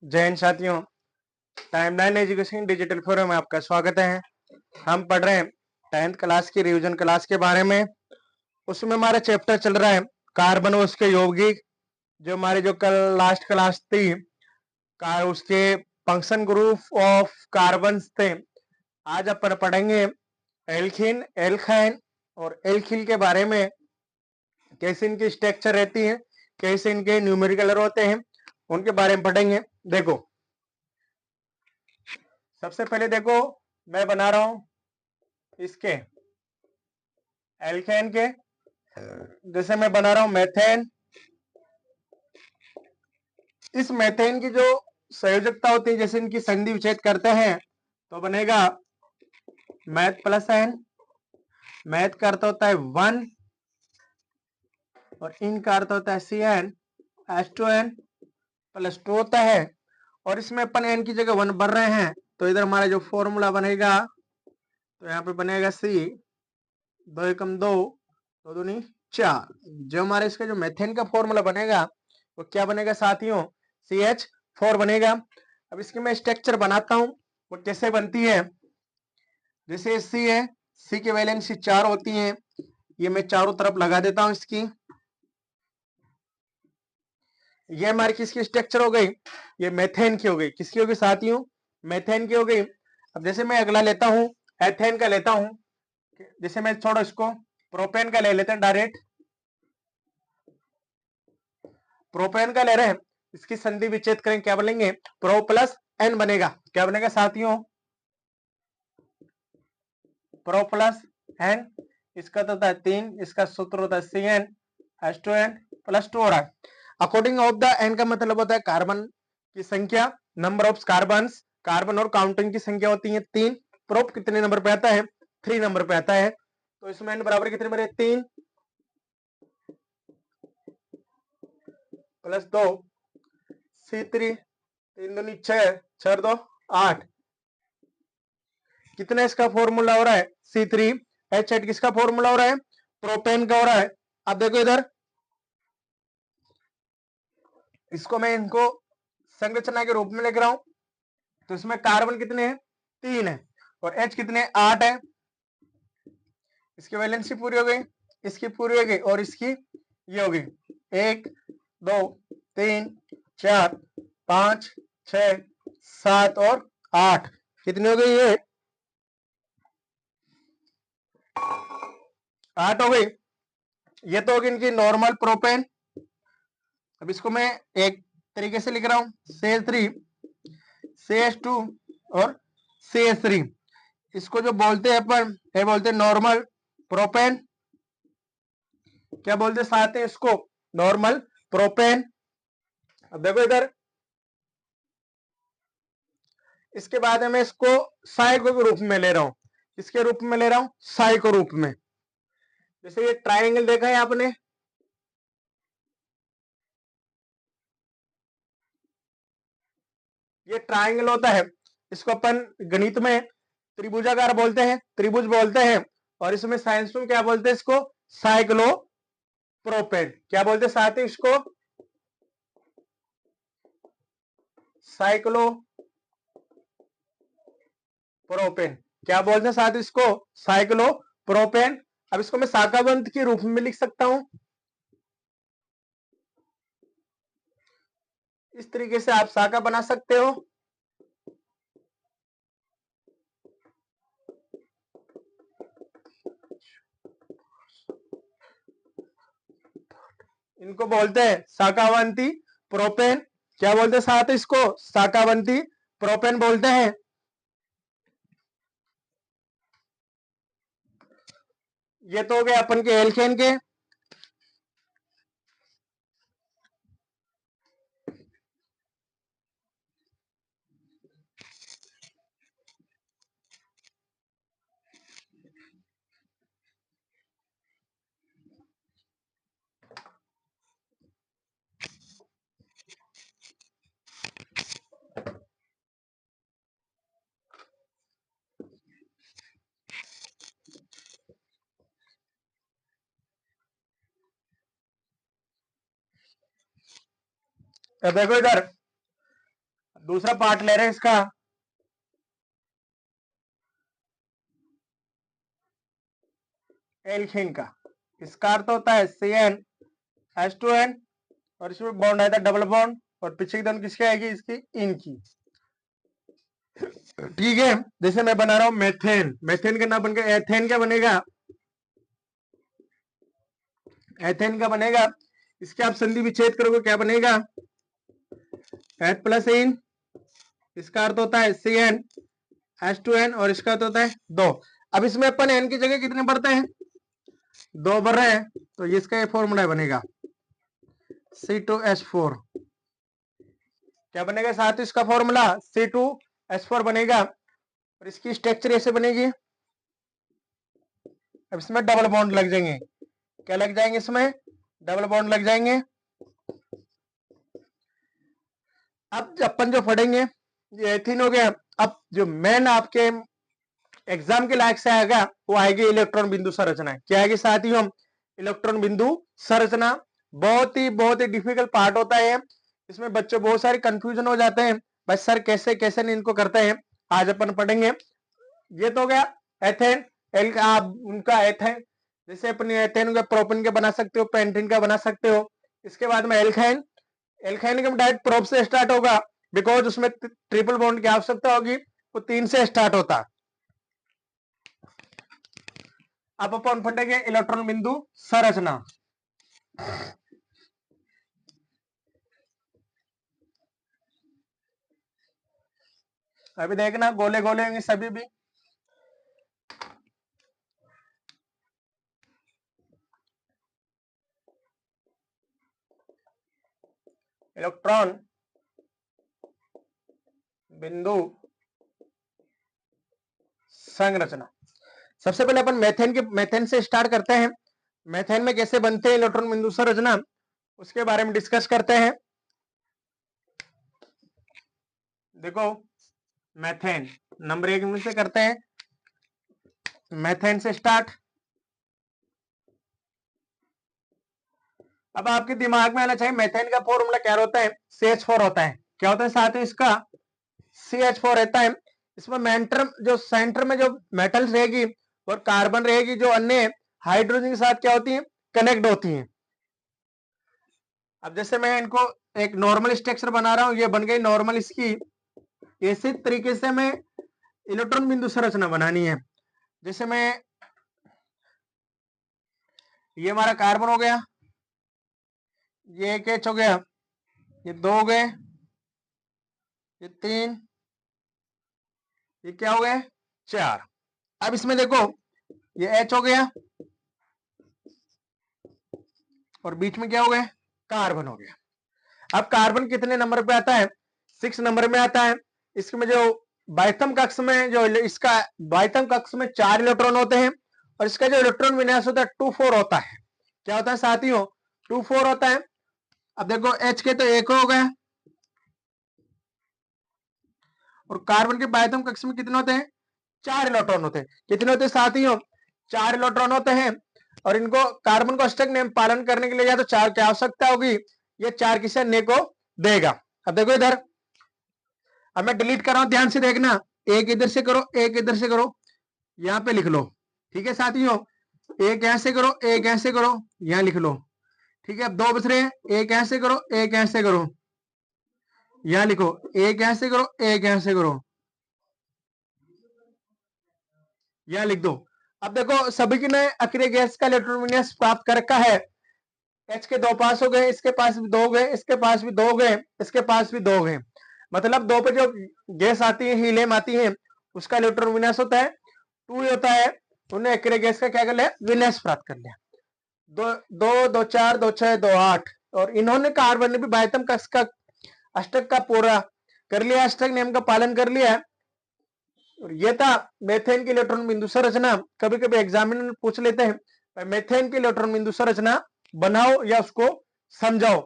जय हिंद साथियों। Timeline education digital forum में आपका स्वागत है। हम पढ़ रहे हैं 10th क्लास की रिवीजन क्लास के बारे में। उसमें हमारा चैप्टर चल रहा है कार्बन और उसके यौगिक। जो हमारी जो कल लास्ट क्लास थी उसके फंक्शन ग्रुप ऑफ कार्बन थे। आज अपन पढ़ेंगे एल्कीन, एल्काइन और एल्किल के बारे में। कैसे इनकी स्ट्रक्चर रहती है, कैसे इनके न्यूमेरिकल होते हैं, उनके बारे में पढ़ेंगे। देखो, सबसे पहले देखो, मैं बना रहा हूं इसके एल्केन के। जैसे मैं बना रहा हूं मेथेन। इस मेथेन की जो संयोजकता होती है, जैसे इनकी संधि विच्छेद करते हैं तो बनेगा मैथ प्लस एन। मैथ का अर्थ होता है 1 और इन का अर्थ होता है सी एन। H2N प्लस 2 होता है। और इसमें अपन एन की जगह 1 भर रहे हैं तो इधर हमारा जो फॉर्मूला बनेगा तो यहाँ पे बनेगा सी 2 एकम 2, 2 दूनी 4। जो हमारे इसका जो मेथेन का फॉर्मूला बनेगा वो क्या बनेगा साथियों, CH4 बनेगा। अब इसकी मैं स्ट्रक्चर बनाता हूं, वो कैसे बनती है। जैसे सी है, सी की वैलेंसी 4 होती है। ये मैं चारों तरफ लगा देता हूं इसकी। ये हमारी किसकी स्ट्रक्चर हो गई, ये मेथेन की हो गई। किसकी हो गई साथियों, मेथेन की हो गई। अब जैसे मैं अगला लेता हूं, एथेन का लेता हूं। जैसे मैं छोड़ो इसको, प्रोपेन का ले लेते हैं डायरेक्ट। प्रोपेन का ले रहे हैं, इसकी संधि विच्छेद करें, क्या बनेंगे, प्रो प्लस एन बनेगा। क्या बनेगा साथियों, प्रो प्लस एन। इसका तो होता है 3, इसका सूत्र होता है CN H2N+2 हो रहा है। अकॉर्डिंग ऑफ द एन का मतलब होता है कार्बन की संख्या, नंबर ऑफ कार्बन। कार्बन और काउंटिंग की संख्या होती है 3। प्रोप कितने नंबर पे आता है, 3 नंबर पे आता है। तो इसमें एन बराबर कितने बने, 3 प्लस 2 C3, 3 दूनी 6, 6 2 8। कितना इसका फॉर्मूला हो रहा है, C3H8। किसका फॉर्मूला हो रहा है, प्रोपेन का हो रहा है। अब देखो इधर, इसको मैं इनको संरचना के रूप में लिख रहा हूं। तो इसमें कार्बन कितने हैं, 3 है, और H कितने, 8 है। इसकी वैलेंसी पूरी हो गई, इसकी पूरी हो गई, और इसकी ये हो गई 1 2 3 4 5 6 7 और 8। कितनी हो गई, ये 8 हो गई। ये तो होगी इनकी नॉर्मल प्रोपेन। अब इसको मैं एक तरीके से लिख रहा हूं, CH3 CH2 और CH3। इसको जो बोलते हैं अपन, ये बोलते हैं नॉर्मल प्रोपेन। क्या बोलते साथ है इसको, नॉर्मल प्रोपेन। अब देखो इधर, इसके बाद मैं इसको साइको के रूप में ले रहा हूं। इसके रूप में ले रहा हूं, साइको रूप में। जैसे ये ट्राइंगल देखा है आपने, ये ट्राइंगल होता है, इसको अपन गणित में त्रिभुजाकार बोलते हैं, त्रिभुज बोलते हैं। और इसमें साइंस में क्या बोलते हैं इसको, साइक्लो प्रोपेन। क्या बोलते हैं साथ ही इसको, साइक्लो प्रोपेन। क्या बोलते हैं साथ इसको, साइक्लो प्रोपेन। अब इसको मैं शाखाबंध के रूप में लिख सकता हूं। इस तरीके से आप शाखा बना सकते हो। इनको बोलते हैं शाखावंती प्रोपेन। क्या बोलते हैं साथ इसको, शाखावंती प्रोपेन बोलते हैं। ये तो हो गए अपन के एल्केन के। तो देखो इधर, दूसरा पार्ट ले रहे हैं इसका एल्कीन का। इसका अर्थ होता है CnH2n और इसमें बॉन्ड आता है डबल बॉन्ड और पीछे की दोनों किसकी आएगी, इसकी इन की। ठीक है, जैसे मैं बना रहा हूं मेथेन, मेथेन का नाम बन गया एथेन, क्या बनेगा, एथेन का बनेगा। इसके आप संधि विच्छेद करोगे क्या बनेगा, H प्लस इन, इसका अर्थ होता है CnH2n और इसका अर्थ होता है 2। अब इसमें अपन n की जगह कितने बढ़ते हैं, 2 बढ़ रहे हैं, तो इसका ये फॉर्मूला बनेगा C2H4। क्या बनेगा साथ, इसका फॉर्मूला C2H4 बनेगा और इसकी स्ट्रक्चर ऐसे बनेगी। अब इसमें डबल बॉन्ड लग जाएंगे, क्या लग जाएंगे, इसमें डबल बॉन्ड लग जाएंगे। अब अपन जो पढ़ेंगे ये एथीन हो गया। अब जो मेन आपके एग्जाम के लायक से आएगा वो आएगी इलेक्ट्रॉन बिंदु संरचना। क्या आएगी साथियों, इलेक्ट्रॉन बिंदु संरचना। बहुत ही डिफिकल्ट पार्ट होता है, इसमें बच्चे बहुत सारे कंफ्यूजन हो जाते हैं, भाई सर कैसे कैसे नहीं इनको करते हैं, आज अपन पढ़ेंगे। ये तो हो गया एथेन, उनका एथेन, जैसे अपने एथेन का प्रोपेन का बना सकते हो, पेंटेन का बना सकते हो। इसके बाद में एल्काइन, एल्काइन का डायरेक्ट प्रोप से स्टार्ट होगा, बिकॉज उसमें ट्रिपल बॉन्ड की आवश्यकता होगी, वो 3 से स्टार्ट होता। अब अपन पढ़ेंगे इलेक्ट्रॉन बिंदु संरचना। अभी देखना गोले गोले होंगे सभी भी। इलेक्ट्रॉन बिंदु संरचना। सबसे पहले अपन मेथेन से स्टार्ट करते हैं। मेथेन में कैसे बनते हैं इलेक्ट्रॉन बिंदु संरचना, उसके बारे में डिस्कस करते हैं। देखो मेथेन नंबर 1 में से करते हैं, मेथेन से स्टार्ट। अब आपके दिमाग में आना चाहिए मेथेन का फॉर्मूला क्या होता है, CH4 होता है। क्या होता है साथ ही इसका CH4 रहता है। इसमें सेंटर में जो मेटल्स रहेगी और कार्बन रहेगी जो अन्य हाइड्रोजन के साथ क्या होती है, कनेक्ट होती है। अब जैसे मैं इनको एक नॉर्मल स्ट्रक्चर बना रहा हूं, ये बन गई नॉर्मल इसकी। इसी तरीके से मैं इलेक्ट्रॉन बिंदु संरचना बनानी है। जैसे मैं, ये हमारा कार्बन हो गया, ये एक H हो गया, ये 2 हो गए, ये 3, ये क्या हो गए 4। अब इसमें देखो ये H हो गया और बीच में क्या हो गया, कार्बन हो गया। अब कार्बन कितने नंबर पे आता है, 6 नंबर में आता है। इसमें जो बाह्यतम कक्ष में जो इसका बाह्यतम कक्ष में 4 इलेक्ट्रॉन होते हैं और इसका जो इलेक्ट्रॉन विन्यास होता है 2-4 होता है। क्या होता है साथियों, 2-4 होता है। अब देखो H के तो 1 हो गया और कार्बन के बाह्यतम कक्ष में कितने होते हैं, 4 इलेक्ट्रॉन होते हैं। कितने होते हैं साथियों, 4 इलेक्ट्रॉन होते हैं। और इनको कार्बन को अष्टक नियम पालन करने के लिए या तो 4 की आवश्यकता होगी, ये 4 किसी अन्य को देगा। अब देखो इधर, अब मैं डिलीट कर रहा हूं, ध्यान से देखना, एक इधर से करो, एक इधर से करो, यहां पे लिख लो। ठीक है साथियों, एक ऐसे करो, एक ऐसे करो, यहां लिख लो। ठीक है, अब 2 बच रहे हैं, एक ऐसे करो, एक ऐसे करो, यहां लिखो, एक ऐसे करो, एक ऐसे करो, यहां लिख दो। अब देखो सभी की ने अक्रिय गैस का इलेक्ट्रॉन विन्यास प्राप्त कर रखा है। H के 2 पास हो गए, इसके पास भी 2 हो गए, इसके पास भी 2 हो गए, इसके पास भी 2 हो गए। मतलब 2 पे जो गैस आती है, हीलियम आती है, उसका इलेक्ट्रॉन विन्यास होता है 2 ही होता है। उन्हें अक्रिय गैस का क्या कर लिया, विन्यास प्राप्त कर लिया। 2 4 2 6 2 8। और इन्होंने कार्बन ने भी बाह्यतम कक्ष का अष्टक का पूरा कर लिया, अष्टक नियम का पालन कर लिया है। और ये था मेथेन की इलेक्ट्रॉन बिंदु संरचना। कभी कभी एग्जामिनर पूछ लेते हैं मेथेन की इलेक्ट्रॉन बिंदु संरचना बनाओ या उसको समझाओ।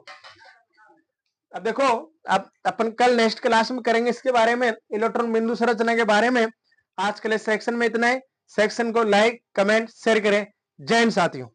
अब देखो, अब अपन कल नेक्स्ट क्लास में करेंगे इसके बारे में, इलेक्ट्रॉन बिंदु संरचना के बारे में। आज के लिए सेक्शन में इतना ही। सेक्शन को लाइक कमेंट शेयर करें। जय हिंद साथियों।